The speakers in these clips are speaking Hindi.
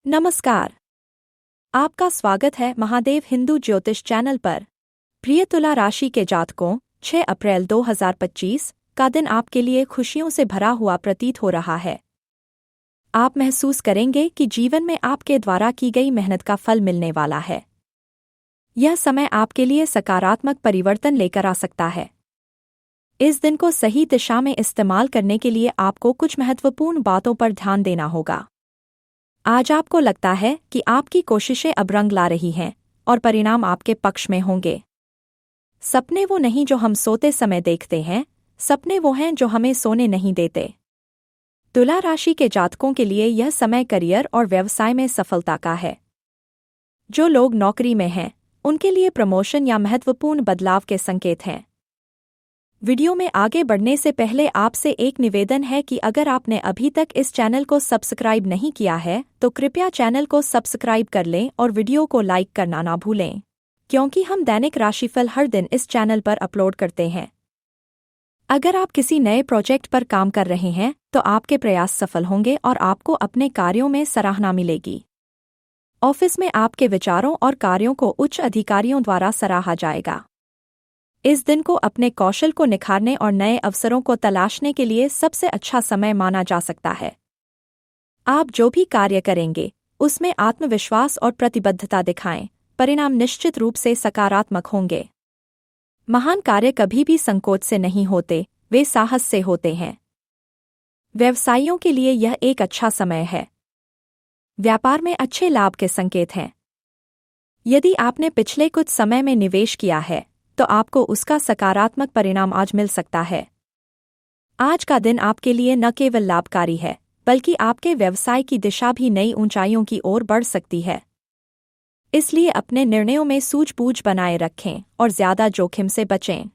नमस्कार। आपका स्वागत है महादेव हिंदू ज्योतिष चैनल पर। प्रिय तुला राशि के जातकों, 6 अप्रैल 2025 का दिन आपके लिए खुशियों से भरा हुआ प्रतीत हो रहा है। आप महसूस करेंगे कि जीवन में आपके द्वारा की गई मेहनत का फल मिलने वाला है। यह समय आपके लिए सकारात्मक परिवर्तन लेकर आ सकता है। इस दिन को सही दिशा में इस्तेमाल करने के लिए आपको कुछ महत्वपूर्ण बातों पर ध्यान देना होगा। आज आपको लगता है कि आपकी कोशिशें अब रंग ला रही हैं और परिणाम आपके पक्ष में होंगे। सपने वो नहीं जो हम सोते समय देखते हैं, सपने वो हैं जो हमें सोने नहीं देते। तुला राशि के जातकों के लिए यह समय करियर और व्यवसाय में सफलता का है। जो लोग नौकरी में हैं, उनके लिए प्रमोशन या महत्वपूर्ण बदलाव के संकेत हैं। वीडियो में आगे बढ़ने से पहले आपसे एक निवेदन है कि अगर आपने अभी तक इस चैनल को सब्सक्राइब नहीं किया है तो कृपया चैनल को सब्सक्राइब कर लें और वीडियो को लाइक करना ना भूलें, क्योंकि हम दैनिक राशिफल हर दिन इस चैनल पर अपलोड करते हैं। अगर आप किसी नए प्रोजेक्ट पर काम कर रहे हैं तो आपके प्रयास सफल होंगे और आपको अपने कार्यों में सराहना मिलेगी। ऑफिस में आपके विचारों और कार्यों को उच्च अधिकारियों द्वारा सराहा जाएगा। इस दिन को अपने कौशल को निखारने और नए अवसरों को तलाशने के लिए सबसे अच्छा समय माना जा सकता है। आप जो भी कार्य करेंगे, उसमें आत्मविश्वास और प्रतिबद्धता दिखाएं, परिणाम निश्चित रूप से सकारात्मक होंगे। महान कार्य कभी भी संकोच से नहीं होते, वे साहस से होते हैं। व्यवसायियों के लिए यह एक अच्छा समय है। व्यापार में अच्छे लाभ के संकेत हैं। यदि आपने पिछले कुछ समय में निवेश किया है तो आपको उसका सकारात्मक परिणाम आज मिल सकता है। आज का दिन आपके लिए न केवल लाभकारी है, बल्कि आपके व्यवसाय की दिशा भी नई ऊंचाइयों की ओर बढ़ सकती है। इसलिए अपने निर्णयों में सूझबूझ बनाए रखें और ज्यादा जोखिम से बचें।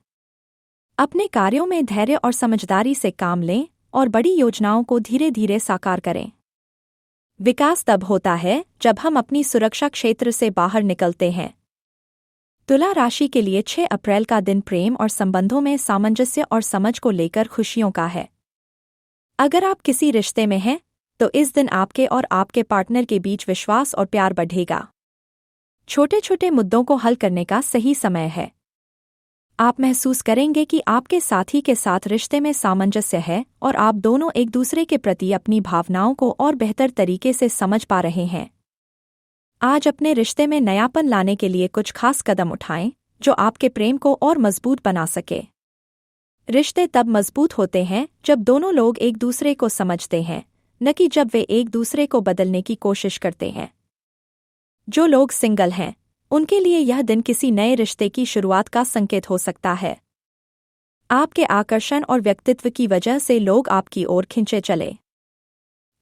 अपने कार्यों में धैर्य और समझदारी से काम लें और बड़ी योजनाओं को धीरे धीरे साकार करें। विकास तब होता है जब हम अपनी सुरक्षा क्षेत्र से बाहर निकलते हैं। तुला राशि के लिए 6 अप्रैल का दिन प्रेम और संबंधों में सामंजस्य और समझ को लेकर खुशियों का है। अगर आप किसी रिश्ते में हैं, तो इस दिन आपके और आपके पार्टनर के बीच विश्वास और प्यार बढ़ेगा। छोटे छोटे मुद्दों को हल करने का सही समय है। आप महसूस करेंगे कि आपके साथी के साथ रिश्ते में सामंजस्य है और आप दोनों एक दूसरे के प्रति अपनी भावनाओं को और बेहतर तरीके से समझ पा रहे हैं। आज अपने रिश्ते में नयापन लाने के लिए कुछ खास कदम उठाएं, जो आपके प्रेम को और मजबूत बना सके। रिश्ते तब मजबूत होते हैं जब दोनों लोग एक दूसरे को समझते हैं, न कि जब वे एक दूसरे को बदलने की कोशिश करते हैं। जो लोग सिंगल हैं, उनके लिए यह दिन किसी नए रिश्ते की शुरुआत का संकेत हो सकता है। आपके आकर्षण और व्यक्तित्व की वजह से लोग आपकी ओर खिंचे चले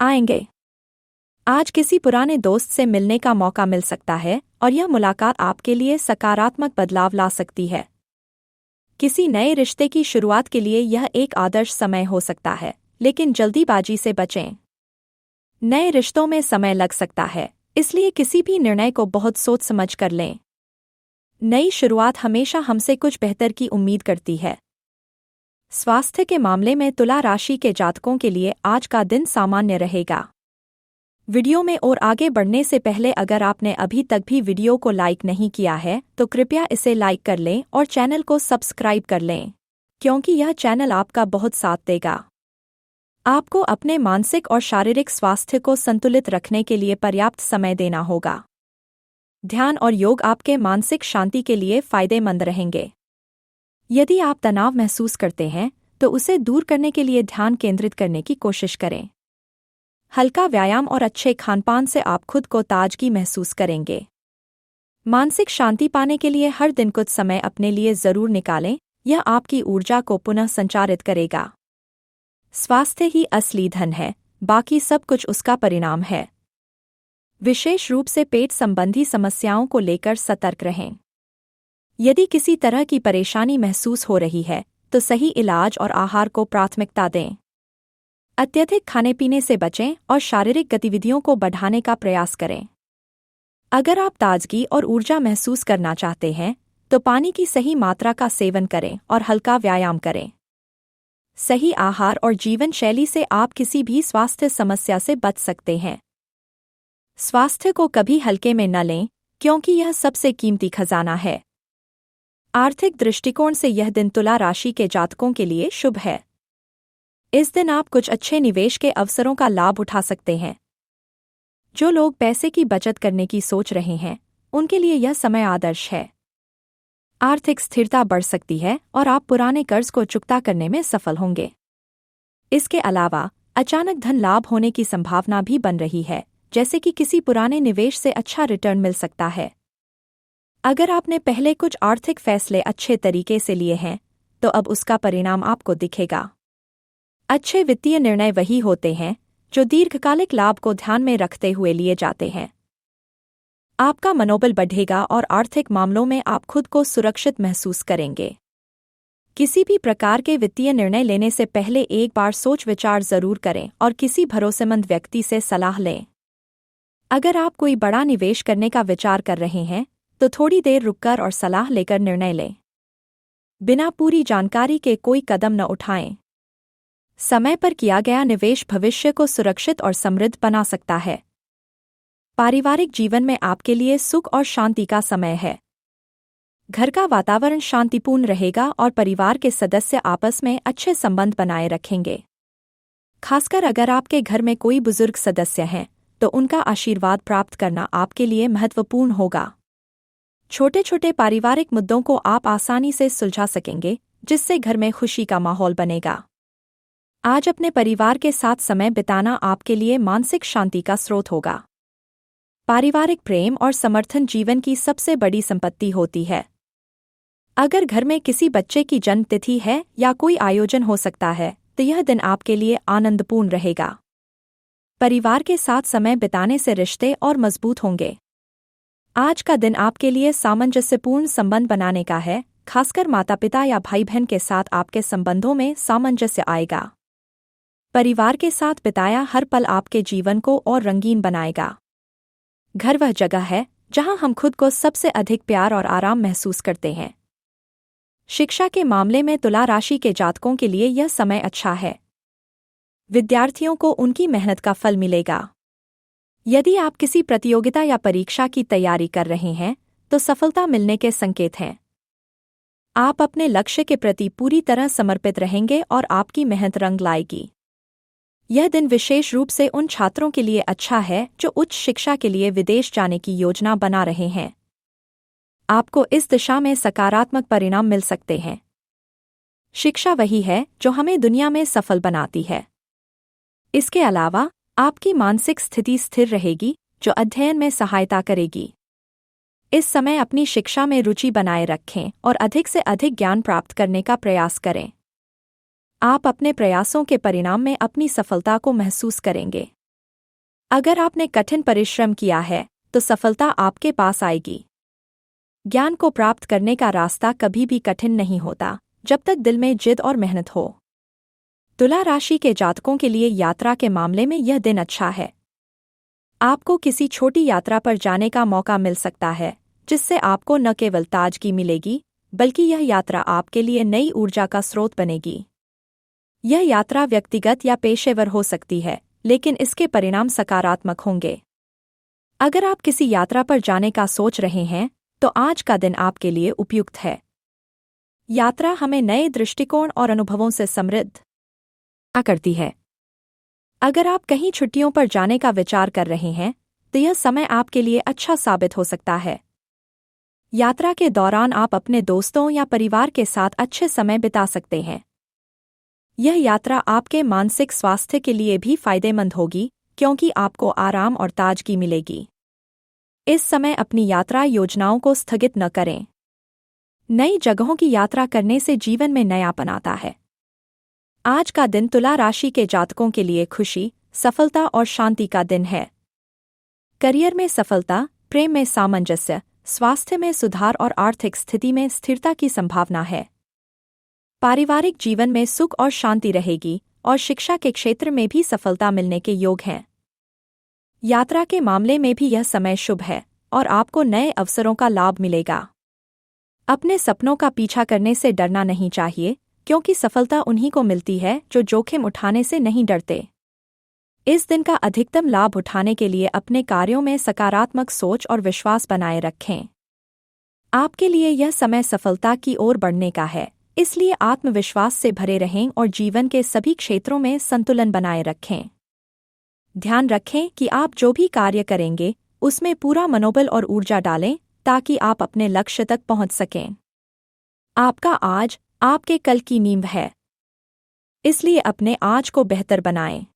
आएंगे। आज किसी पुराने दोस्त से मिलने का मौका मिल सकता है और यह मुलाकात आपके लिए सकारात्मक बदलाव ला सकती है। किसी नए रिश्ते की शुरुआत के लिए यह एक आदर्श समय हो सकता है, लेकिन जल्दीबाजी से बचें। नए रिश्तों में समय लग सकता है, इसलिए किसी भी निर्णय को बहुत सोच समझ कर लें। नई शुरुआत हमेशा हमसे कुछ बेहतर की उम्मीद करती है। स्वास्थ्य के मामले में तुला राशि के जातकों के लिए आज का दिन सामान्य रहेगा। वीडियो में और आगे बढ़ने से पहले अगर आपने अभी तक भी वीडियो को लाइक नहीं किया है तो कृपया इसे लाइक कर लें और चैनल को सब्सक्राइब कर लें, क्योंकि यह चैनल आपका बहुत साथ देगा। आपको अपने मानसिक और शारीरिक स्वास्थ्य को संतुलित रखने के लिए पर्याप्त समय देना होगा। ध्यान और योग आपके मानसिक शांति के लिए फायदेमंद रहेंगे। यदि आप तनाव महसूस करते हैं तो उसे दूर करने के लिए ध्यान केंद्रित करने की कोशिश करें। हल्का व्यायाम और अच्छे खानपान से आप खुद को ताजगी महसूस करेंगे। मानसिक शांति पाने के लिए हर दिन कुछ समय अपने लिए जरूर निकालें, यह आपकी ऊर्जा को पुनः संचारित करेगा। स्वास्थ्य ही असली धन है, बाकी सब कुछ उसका परिणाम है। विशेष रूप से पेट संबंधी समस्याओं को लेकर सतर्क रहें। यदि किसी तरह की परेशानी महसूस हो रही है तो सही इलाज और आहार को प्राथमिकता दें। अत्यधिक खाने पीने से बचें और शारीरिक गतिविधियों को बढ़ाने का प्रयास करें। अगर आप ताजगी और ऊर्जा महसूस करना चाहते हैं तो पानी की सही मात्रा का सेवन करें और हल्का व्यायाम करें। सही आहार और जीवन शैली से आप किसी भी स्वास्थ्य समस्या से बच सकते हैं। स्वास्थ्य को कभी हल्के में न लें, क्योंकि यह सबसे कीमती खजाना है। आर्थिक दृष्टिकोण से यह दिन तुला राशि के जातकों के लिए शुभ है। इस दिन आप कुछ अच्छे निवेश के अवसरों का लाभ उठा सकते हैं। जो लोग पैसे की बचत करने की सोच रहे हैं, उनके लिए यह समय आदर्श है। आर्थिक स्थिरता बढ़ सकती है और आप पुराने कर्ज को चुकता करने में सफल होंगे। इसके अलावा अचानक धन लाभ होने की संभावना भी बन रही है, जैसे कि किसी पुराने निवेश से अच्छा रिटर्न मिल सकता है। अगर आपने पहले कुछ आर्थिक फैसले अच्छे तरीके से लिए हैं, तो अब उसका परिणाम आपको दिखेगा। अच्छे वित्तीय निर्णय वही होते हैं जो दीर्घकालिक लाभ को ध्यान में रखते हुए लिए जाते हैं। आपका मनोबल बढ़ेगा और आर्थिक मामलों में आप खुद को सुरक्षित महसूस करेंगे। किसी भी प्रकार के वित्तीय निर्णय लेने से पहले एक बार सोच विचार जरूर करें और किसी भरोसेमंद व्यक्ति से सलाह लें। अगर आप कोई बड़ा निवेश करने का विचार कर रहे हैं, तो थोड़ी देर रुककर और सलाह लेकर निर्णय लें। बिना पूरी जानकारी के कोई कदम न उठाएं। समय पर किया गया निवेश भविष्य को सुरक्षित और समृद्ध बना सकता है। पारिवारिक जीवन में आपके लिए सुख और शांति का समय है। घर का वातावरण शांतिपूर्ण रहेगा और परिवार के सदस्य आपस में अच्छे संबंध बनाए रखेंगे। खासकर अगर आपके घर में कोई बुजुर्ग सदस्य हैं, तो उनका आशीर्वाद प्राप्त करना आपके लिए महत्वपूर्ण होगा। छोटे छोटे पारिवारिक मुद्दों को आप आसानी से सुलझा सकेंगे, जिससे घर में खुशी का माहौल बनेगा। आज अपने परिवार के साथ समय बिताना आपके लिए मानसिक शांति का स्रोत होगा। पारिवारिक प्रेम और समर्थन जीवन की सबसे बड़ी संपत्ति होती है। अगर घर में किसी बच्चे की जन्मतिथि है या कोई आयोजन हो सकता है, तो यह दिन आपके लिए आनंदपूर्ण रहेगा। परिवार के साथ समय बिताने से रिश्ते और मजबूत होंगे। आज का दिन आपके लिए सामंजस्यपूर्ण संबंध बनाने का है, खासकर माता पिता या भाई बहन के साथ आपके संबंधों में सामंजस्य आएगा। परिवार के साथ बिताया हर पल आपके जीवन को और रंगीन बनाएगा। घर वह जगह है जहां हम खुद को सबसे अधिक प्यार और आराम महसूस करते हैं। शिक्षा के मामले में तुला राशि के जातकों के लिए यह समय अच्छा है। विद्यार्थियों को उनकी मेहनत का फल मिलेगा। यदि आप किसी प्रतियोगिता या परीक्षा की तैयारी कर रहे हैं, तो सफलता मिलने के संकेत हैं। आप अपने लक्ष्य के प्रति पूरी तरह समर्पित रहेंगे और आपकी मेहनत रंग लाएगी। यह दिन विशेष रूप से उन छात्रों के लिए अच्छा है जो उच्च शिक्षा के लिए विदेश जाने की योजना बना रहे हैं। आपको इस दिशा में सकारात्मक परिणाम मिल सकते हैं। शिक्षा वही है जो हमें दुनिया में सफल बनाती है। इसके अलावा आपकी मानसिक स्थिति स्थिर रहेगी, जो अध्ययन में सहायता करेगी। इस समय अपनी शिक्षा में रुचि बनाए रखें और अधिक से अधिक ज्ञान प्राप्त करने का प्रयास करें। आप अपने प्रयासों के परिणाम में अपनी सफलता को महसूस करेंगे। अगर आपने कठिन परिश्रम किया है, तो सफलता आपके पास आएगी। ज्ञान को प्राप्त करने का रास्ता कभी भी कठिन नहीं होता, जब तक दिल में जिद और मेहनत हो। तुला राशि के जातकों के लिए यात्रा के मामले में यह दिन अच्छा है। आपको किसी छोटी यात्रा पर जाने का मौका मिल सकता है, जिससे आपको न केवल ताजगी मिलेगी, बल्कि यह यात्रा आपके लिए नई ऊर्जा का स्रोत बनेगी। यह यात्रा व्यक्तिगत या पेशेवर हो सकती है, लेकिन इसके परिणाम सकारात्मक होंगे। अगर आप किसी यात्रा पर जाने का सोच रहे हैं, तो आज का दिन आपके लिए उपयुक्त है। यात्रा हमें नए दृष्टिकोण और अनुभवों से समृद्ध करती है। अगर आप कहीं छुट्टियों पर जाने का विचार कर रहे हैं, तो यह समय आपके लिए अच्छा साबित हो सकता है। यात्रा के दौरान आप अपने दोस्तों या परिवार के साथ अच्छे समय बिता सकते हैं। यह यात्रा आपके मानसिक स्वास्थ्य के लिए भी फायदेमंद होगी, क्योंकि आपको आराम और ताजगी मिलेगी। इस समय अपनी यात्रा योजनाओं को स्थगित न करें। नई जगहों की यात्रा करने से जीवन में नयापन आता है। आज का दिन तुला राशि के जातकों के लिए खुशी, सफलता और शांति का दिन है। करियर में सफलता, प्रेम में सामंजस्य, स्वास्थ्य में सुधार और आर्थिक स्थिति में स्थिरता की संभावना है। पारिवारिक जीवन में सुख और शांति रहेगी और शिक्षा के क्षेत्र में भी सफलता मिलने के योग हैं। यात्रा के मामले में भी यह समय शुभ है और आपको नए अवसरों का लाभ मिलेगा। अपने सपनों का पीछा करने से डरना नहीं चाहिए, क्योंकि सफलता उन्हीं को मिलती है जो जोखिम उठाने से नहीं डरते। इस दिन का अधिकतम लाभ उठाने के लिए अपने कार्यों में सकारात्मक सोच और विश्वास बनाए रखें। आपके लिए यह समय सफलता की ओर बढ़ने का है, इसलिए आत्मविश्वास से भरे रहें और जीवन के सभी क्षेत्रों में संतुलन बनाए रखें। ध्यान रखें कि आप जो भी कार्य करेंगे उसमें पूरा मनोबल और ऊर्जा डालें ताकि आप अपने लक्ष्य तक पहुंच सकें। आपका आज आपके कल की नींव है, इसलिए अपने आज को बेहतर बनाएं।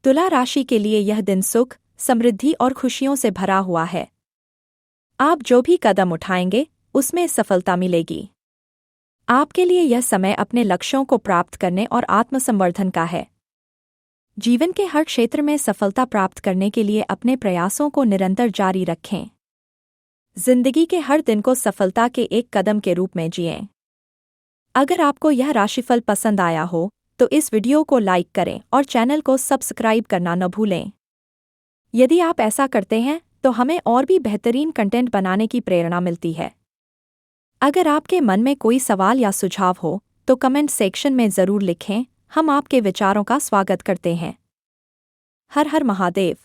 तुला राशि के लिए यह दिन सुख, समृद्धि और खुशियों से भरा हुआ है। आप जो भी कदम उठाएंगे उसमें सफलता मिलेगी। आपके लिए यह समय अपने लक्ष्यों को प्राप्त करने और आत्मसंवर्धन का है। जीवन के हर क्षेत्र में सफलता प्राप्त करने के लिए अपने प्रयासों को निरंतर जारी रखें। जिंदगी के हर दिन को सफलता के एक कदम के रूप में जिएं। अगर आपको यह राशिफल पसंद आया हो तो इस वीडियो को लाइक करें और चैनल को सब्सक्राइब करना न भूलें। यदि आप ऐसा करते हैं तो हमें और भी बेहतरीन कंटेंट बनाने की प्रेरणा मिलती है। अगर आपके मन में कोई सवाल या सुझाव हो तो कमेंट सेक्शन में ज़रूर लिखें, हम आपके विचारों का स्वागत करते हैं। हर हर महादेव।